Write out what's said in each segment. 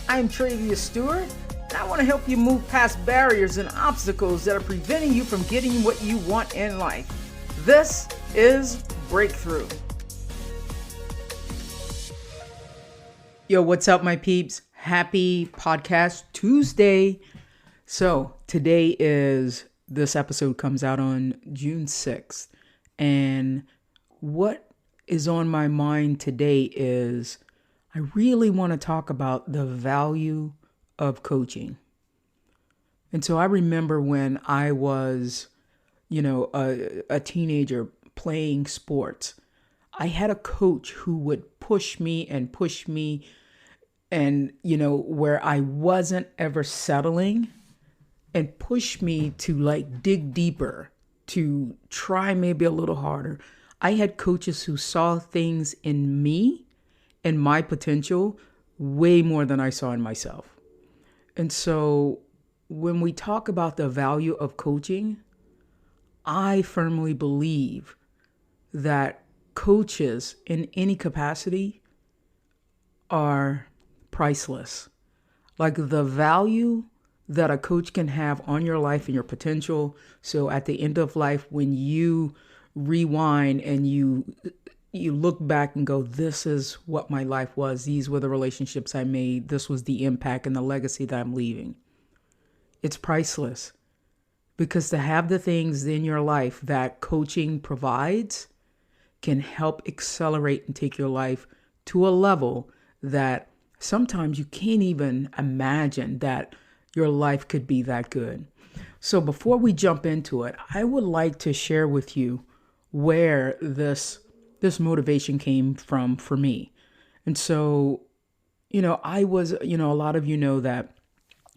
I'm Travius Stewart, and I want to help you move past barriers and obstacles that are preventing you from getting what you want in life. This is Breakthrough. Yo, what's up, my peeps? Happy Podcast Tuesday. So this episode comes out on June 6th, and what is on my mind today is I really want to talk about the value of coaching. And so I remember when I was, a teenager playing sports, I had a coach who would push me and where I wasn't ever settling, and push me to dig deeper, to try maybe a little harder. I had coaches who saw things in me and my potential way more than I saw in myself. And so when we talk about the value of coaching, I firmly believe that coaches in any capacity are priceless. Like the value that a coach can have on your life and your potential. So at the end of life, when you rewind and you look back and go, this is what my life was. These were the relationships I made. This was the impact and the legacy that I'm leaving. It's priceless, because to have the things in your life that coaching provides can help accelerate and take your life to a level that sometimes you can't even imagine that your life could be that good. So before we jump into it, I would like to share with you where this motivation came from for me. And so, I was, a lot of you know that,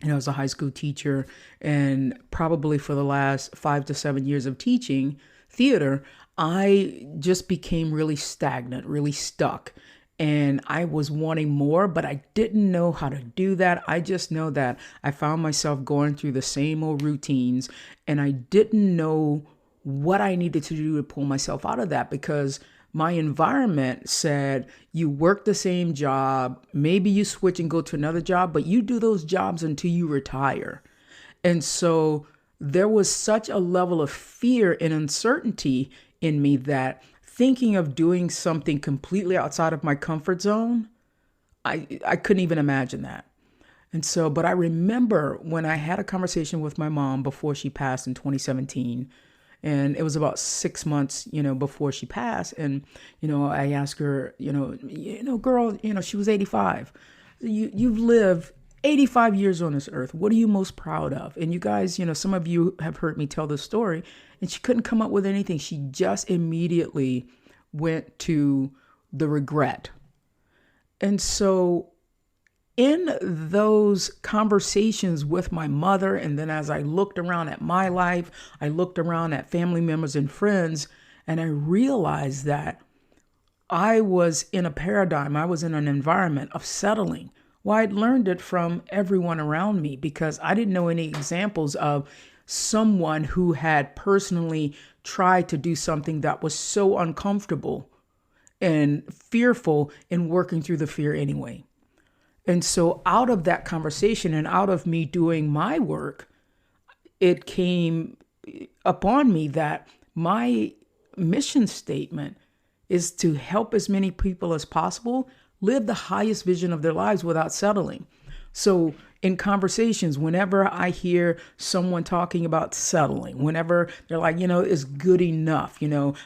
I was a high school teacher, and probably for the last 5 to 7 years of teaching theater, I just became really stagnant, really stuck. And I was wanting more, but I didn't know how to do that. I just know that I found myself going through the same old routines, and I didn't know what I needed to do to pull myself out of that, because my environment said, you work the same job, maybe you switch and go to another job, but you do those jobs until you retire. And so there was such a level of fear and uncertainty in me that thinking of doing something completely outside of my comfort zone, I couldn't even imagine that. And so, but I remember when I had a conversation with my mom before she passed in 2017, and it was about 6 months, before she passed. And, I asked her, girl, she was 85. You've lived 85 years on this earth. What are you most proud of? And you guys, some of you have heard me tell this story, and she couldn't come up with anything. She just immediately went to the regret. And so in those conversations with my mother, and then as I looked around at my life, I looked around at family members and friends, and I realized that I was in a paradigm, I was in an environment of settling. Well, I'd learned it from everyone around me, because I didn't know any examples of someone who had personally tried to do something that was so uncomfortable and fearful, and working through the fear anyway. And so out of that conversation and out of me doing my work, it came upon me that my mission statement is to help as many people as possible live the highest vision of their lives without settling. So in conversations, whenever I hear someone talking about settling, whenever they're like, it's good enough,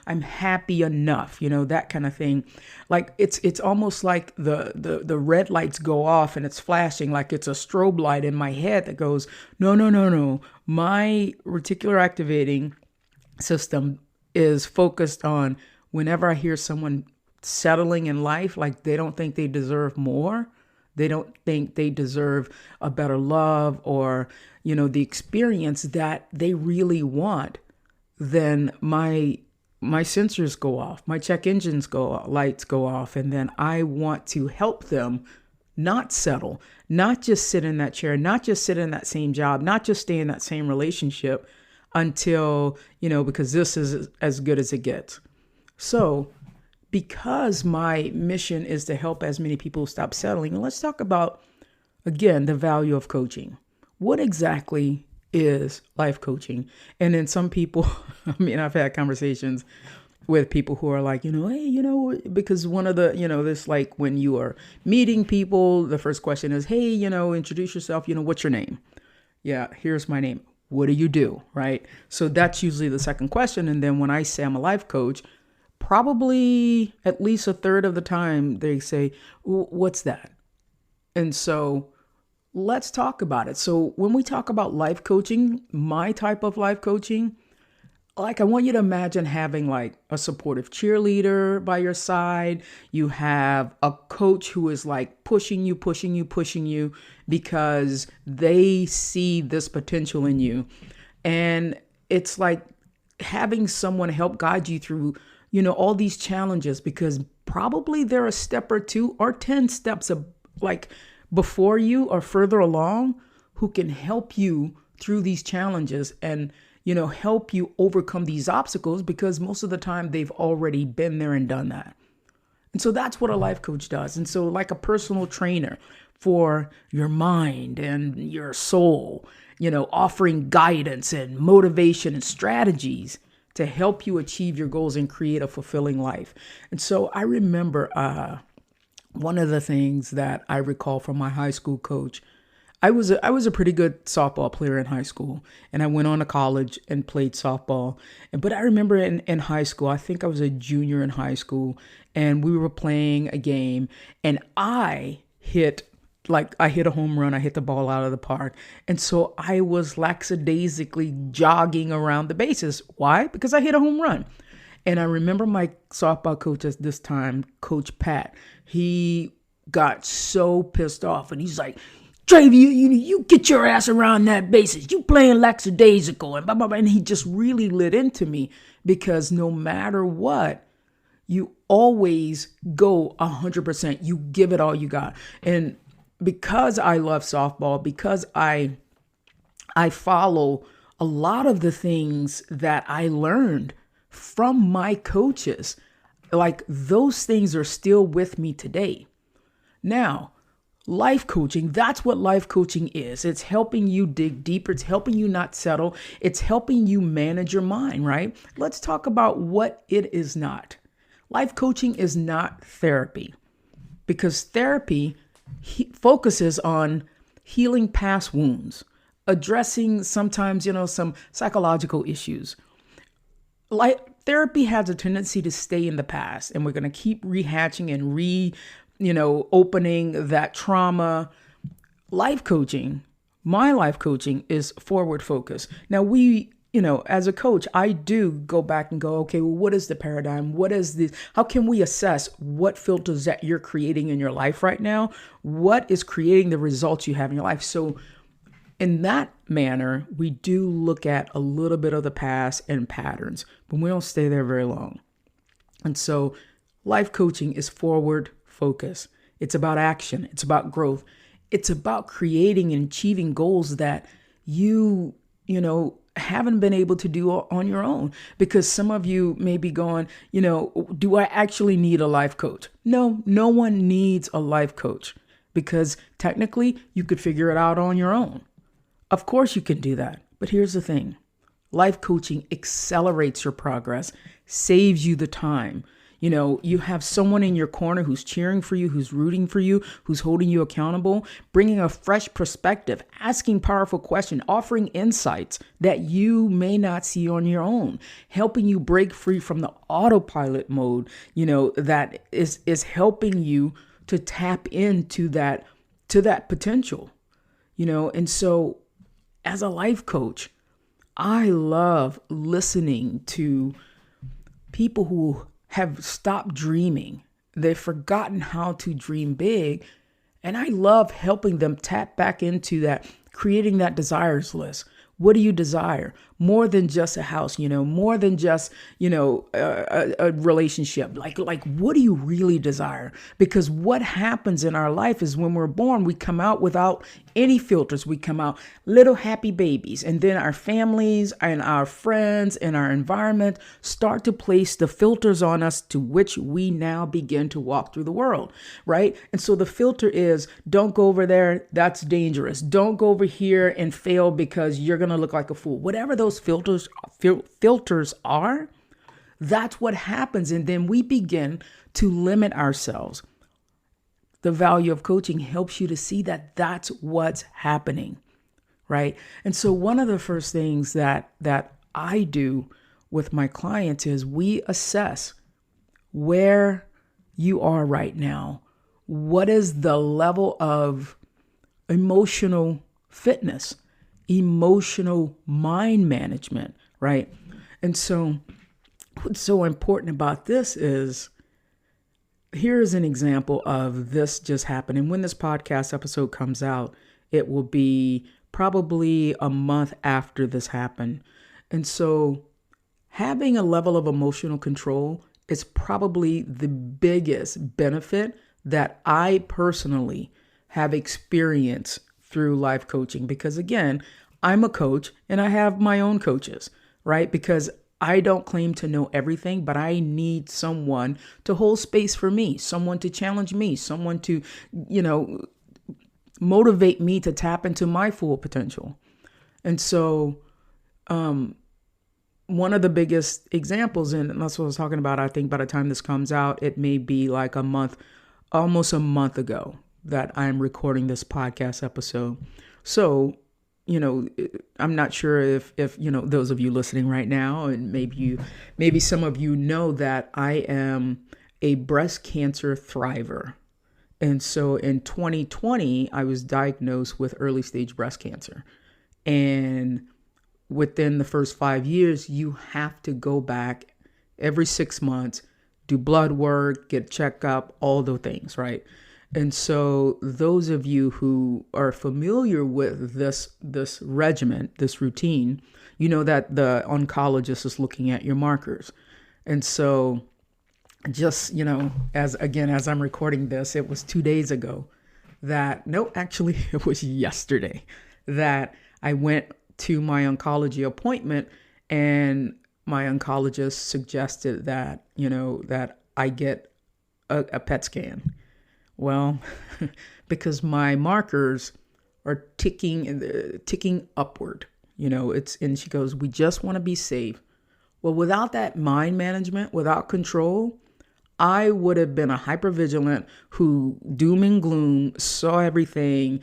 I'm happy enough, that kind of thing. Like it's almost like the red lights go off and it's flashing like it's a strobe light in my head that goes, no. My reticular activating system is focused on whenever I hear someone settling in life, like they don't think they deserve more. They don't think they deserve a better love or, the experience that they really want. Then my sensors go off, my check engines lights go off. And then I want to help them not settle, not just sit in that chair, not just sit in that same job, not just stay in that same relationship until, because this is as good as it gets. So because my mission is to help as many people stop settling, let's talk about again, the value of coaching. What exactly is life coaching? And then some people, I mean, I've had conversations with people who are like, hey, because one of the, this like when you are meeting people, the first question is, hey, introduce yourself, what's your name? Yeah, here's my name. What do you do? Right. So that's usually the second question. And then when I say I'm a life coach, probably at least a third of the time they say, what's that? And so let's talk about it. So when we talk about life coaching, my type of life coaching, like I want you to imagine having like a supportive cheerleader by your side. You have a coach who is like pushing you, pushing you, pushing you because they see this potential in you. And it's like having someone help guide you through, all these challenges, because probably they're a step or two or 10 steps like before you or further along, who can help you through these challenges and help you overcome these obstacles, because most of the time they've already been there and done that. And so that's what a life coach does. And so like a personal trainer for your mind and your soul, offering guidance and motivation and strategies to help you achieve your goals and create a fulfilling life. And so I remember one of the things that I recall from my high school coach. I was a pretty good softball player in high school, and I went on to college and played softball. But I remember in high school, I think I was a junior in high school, and we were playing a game, and I hit a home run. I hit the ball out of the park. And so I was lackadaisically jogging around the bases. Why? Because I hit a home run. And I remember my softball coach at this time, Coach Pat, he got so pissed off, and he's like, Trave, you get your ass around that bases. You playing lackadaisical and blah, blah, blah. And he just really lit into me, because no matter what, you always go 100%. You give it all you got. And because I love softball, because I follow a lot of the things that I learned from my coaches, like those things are still with me today. Now, life coaching, that's what life coaching is. It's helping you dig deeper. It's helping you not settle. It's helping you manage your mind, right? Let's talk about what it is not. Life coaching is not therapy, because therapy focuses on healing past wounds, addressing sometimes, some psychological issues. Therapy has a tendency to stay in the past, and we're going to keep rehatching and opening that trauma. Life coaching, my life coaching, is forward focus. Now as a coach, I do go back and go, okay, well, what is the paradigm? What is this? How can we assess what filters that you're creating in your life right now? What is creating the results you have in your life? So in that manner, we do look at a little bit of the past and patterns, but we don't stay there very long. And so life coaching is forward focus. It's about action. It's about growth. It's about creating and achieving goals that you haven't been able to do on your own. Because some of you may be going, do I actually need a life coach? No one needs a life coach, because technically you could figure it out on your own. Of course you can do that. But here's the thing. Life coaching accelerates your progress, saves you the time. You have someone in your corner who's cheering for you, who's rooting for you, who's holding you accountable, bringing a fresh perspective, asking powerful questions, offering insights that you may not see on your own, helping you break free from the autopilot mode, that is helping you to tap into that potential, And so as a life coach, I love listening to people who have stopped dreaming. They've forgotten how to dream big. And I love helping them tap back into that, creating that desires list. What do you desire? more than just a house, more than just, a relationship. Like, what do you really desire? Because what happens in our life is when we're born, we come out without any filters. We come out little happy babies. And then our families and our friends and our environment start to place the filters on us to which we now begin to walk through the world, right? And so the filter is, don't go over there. That's dangerous. Don't go over here and fail because you're going to look like a fool. Whatever those filters are, that's what happens. And then we begin to limit ourselves. The value of coaching helps you to see that that's what's happening, right? And so one of the first things that I do with my clients is we assess where you are right now. What is the level of emotional fitness, emotional mind management, right? And so what's so important about this is, here's an example of this just happening. When this podcast episode comes out, it will be probably a month after this happened. And so having a level of emotional control is probably the biggest benefit that I personally have experienced through life coaching. Because again, I'm a coach and I have my own coaches, right? Because I don't claim to know everything, but I need someone to hold space for me, someone to challenge me, someone to, motivate me to tap into my full potential. And so, one of the biggest examples, and that's what I was talking about, I think by the time this comes out, it may be like almost a month ago that I'm recording this podcast episode. So, I'm not sure if those of you listening right now, and maybe some of you know that I am a breast cancer thriver. And so in 2020, I was diagnosed with early stage breast cancer. And within the first 5 years, you have to go back every 6 months, do blood work, get checked up, all the things, right? And so those of you who are familiar with this regimen, this routine, you know that the oncologist is looking at your markers. And so just, as I'm recording this, it was 2 days ago actually it was yesterday that I went to my oncology appointment, and my oncologist suggested that, that I get a PET scan. Well, because my markers are ticking upward, and she goes, we just want to be safe. Well, without that mind management, without control, I would have been a hypervigilant who doom and gloom, saw everything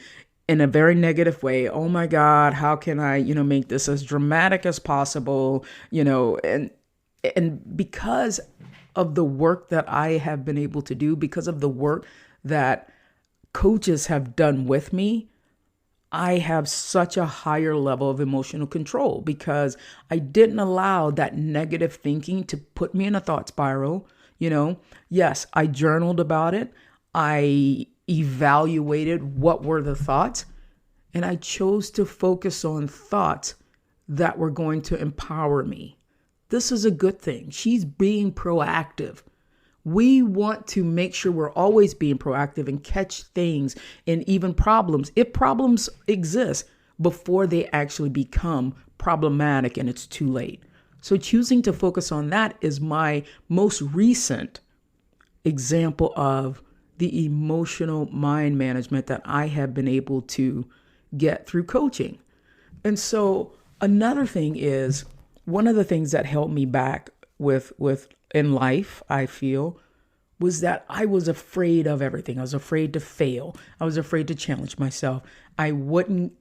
in a very negative way. Oh my God, how can I, make this as dramatic as possible, and because of the work that I have been able to do, because of the work that coaches have done with me, I have such a higher level of emotional control because I didn't allow that negative thinking to put me in a thought spiral. Yes, I journaled about it. I evaluated what were the thoughts, and I chose to focus on thoughts that were going to empower me. This is a good thing. She's being proactive. We want to make sure we're always being proactive and catch things and even problems, if problems exist, before they actually become problematic and it's too late. So choosing to focus on that is my most recent example of the emotional mind management that I have been able to get through coaching. And so another thing is, one of the things that held me back with in life, I feel, was that I was afraid of everything. I was afraid to fail. I was afraid to challenge myself. I wouldn't,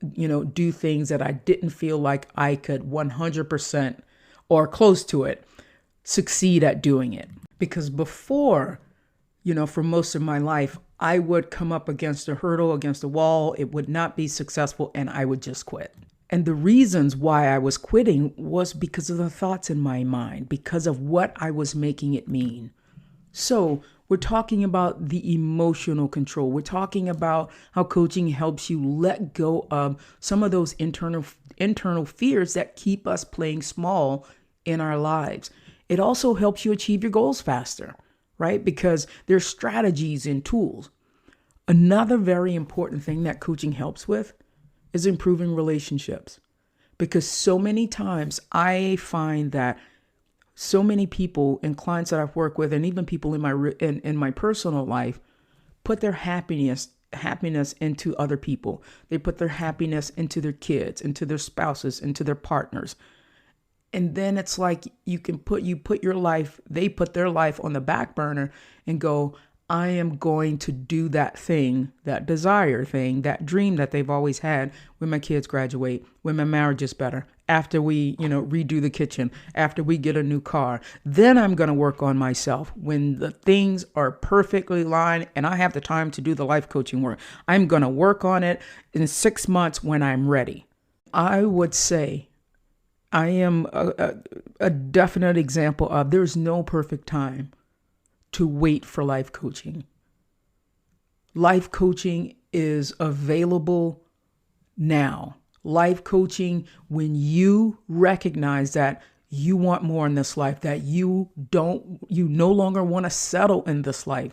do things that I didn't feel like I could 100% or close to it succeed at doing it. Because before, for most of my life, I would come up against a hurdle, against a wall. It would not be successful, and I would just quit. And the reasons why I was quitting was because of the thoughts in my mind, because of what I was making it mean. So We're talking about the emotional control. We're talking about how coaching helps you let go of some of those internal fears that keep us playing small in our lives. It also helps you achieve your goals faster, right? Because there's strategies and tools. Another very important thing that coaching helps with is improving relationships. Because so many times I find that so many people and clients that I've worked with, and even people in my personal life, put their happiness into other people. They put their happiness into their kids, into their spouses, into their partners. And then it's like you put your life, they put their life on the back burner and go, I am going to do that thing, that desire thing, that dream that they've always had when my kids graduate, when my marriage is better, after we, redo the kitchen, after we get a new car. Then I'm going to work on myself. When the things are perfectly aligned and I have the time to do the life coaching work, I'm going to work on it in 6 months when I'm ready. I would say I am a definite example of there's no perfect time to wait for life coaching. Life coaching is available now. Life coaching, when you recognize that you want more in this life, that you no longer want to settle in this life,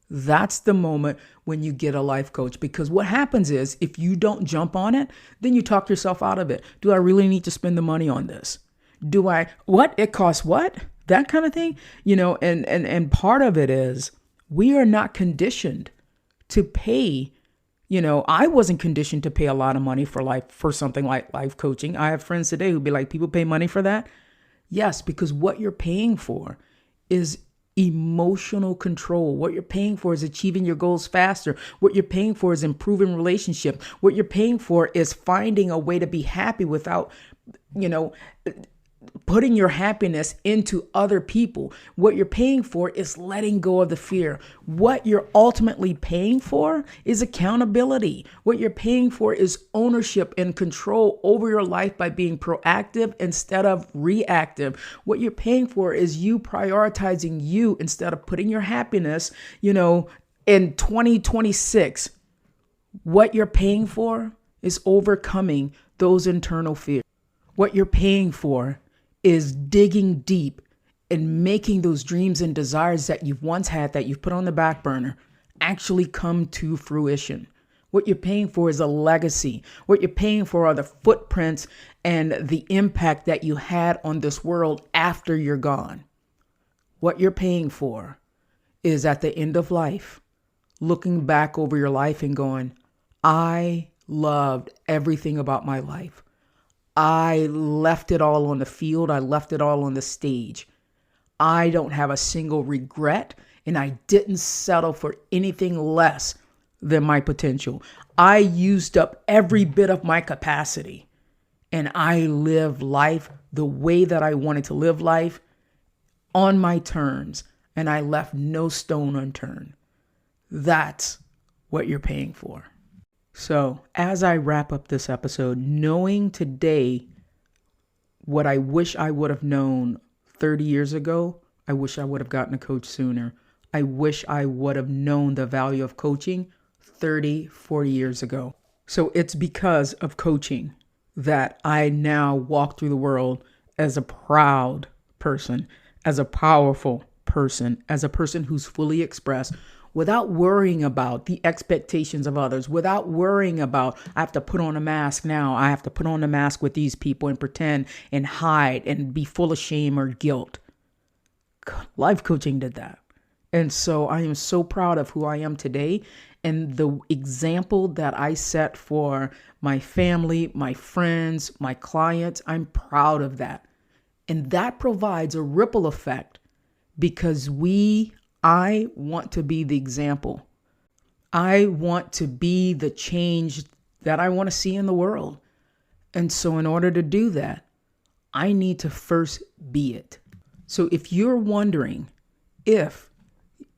that's the moment when you get a life coach. Because what happens is if you don't jump on it, then you talk yourself out of it. Do I really need to spend the money on this? What? It costs what? That kind of thing, and part of it is we are not conditioned to pay. I wasn't conditioned to pay a lot of money for something like life coaching. I have friends today who'd be like, people pay money for that. Yes, because what you're paying for is emotional control. What you're paying for is achieving your goals faster. What you're paying for is improving relationship. What you're paying for is finding a way to be happy without, putting your happiness into other people. What you're paying for is letting go of the fear. What you're ultimately paying for is accountability. What you're paying for is ownership and control over your life by being proactive instead of reactive. What you're paying for is you prioritizing you instead of putting your happiness, in 2026. What you're paying for is overcoming those internal fears. What you're paying for is digging deep and making those dreams and desires that you've once had, that you've put on the back burner, actually come to fruition. What you're paying for is a legacy. What you're paying for are the footprints and the impact that you had on this world after you're gone. What you're paying for is at the end of life, looking back over your life and going, I loved everything about my life. I left it all on the field. I left it all on the stage. I don't have a single regret, and I didn't settle for anything less than my potential. I used up every bit of my capacity, and I lived life the way that I wanted to live life on my terms, and I left no stone unturned. That's what you're paying for. So as I wrap up this episode, knowing today what I wish I would have known 30 years ago, I wish I would have gotten a coach sooner. I wish I would have known the value of coaching 30, 40 years ago. So it's because of coaching that I now walk through the world as a proud person, as a powerful person, as a person who's fully expressed, without worrying about the expectations of others, without worrying about, I have to put on a mask now. I have to put on a mask with these people and pretend and hide and be full of shame or guilt. Life coaching did that. And so I am so proud of who I am today and the example that I set for my family, my friends, my clients. I'm proud of that. And that provides a ripple effect because I want to be the example. I want to be the change that I want to see in the world. And so in order to do that, I need to first be it. So if you're wondering if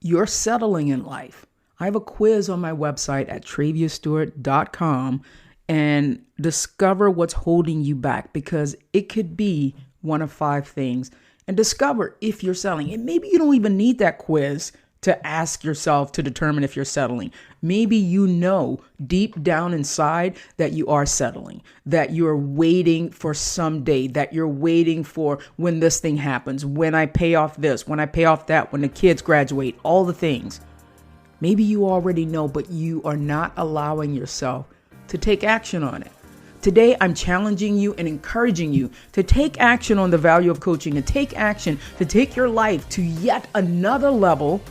you're settling in life, I have a quiz on my website at traviastewart.com and discover what's holding you back, because it could be one of 5 things. And discover if you're selling. And maybe you don't even need that quiz to ask yourself to determine if you're settling. Maybe you know deep down inside that you are settling, that you're waiting for someday, that you're waiting for when this thing happens, when I pay off this, when I pay off that, when the kids graduate, all the things. Maybe you already know, but you are not allowing yourself to take action on it. Today, I'm challenging you and encouraging you to take action on the value of coaching and take action to take your life to yet another level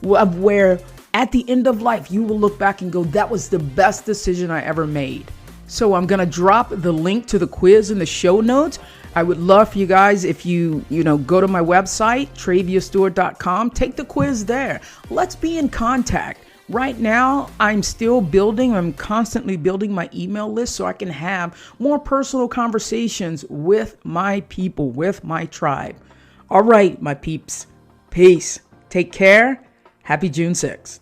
of where at the end of life, you will look back and go, that was the best decision I ever made. So I'm going to drop the link to the quiz in the show notes. I would love for you guys, if you go to my website, traviastewart.com, take the quiz there. Let's be in contact. Right now, I'm constantly building my email list so I can have more personal conversations with my people, with my tribe. All right, my peeps. Peace. Take care. Happy June 6th.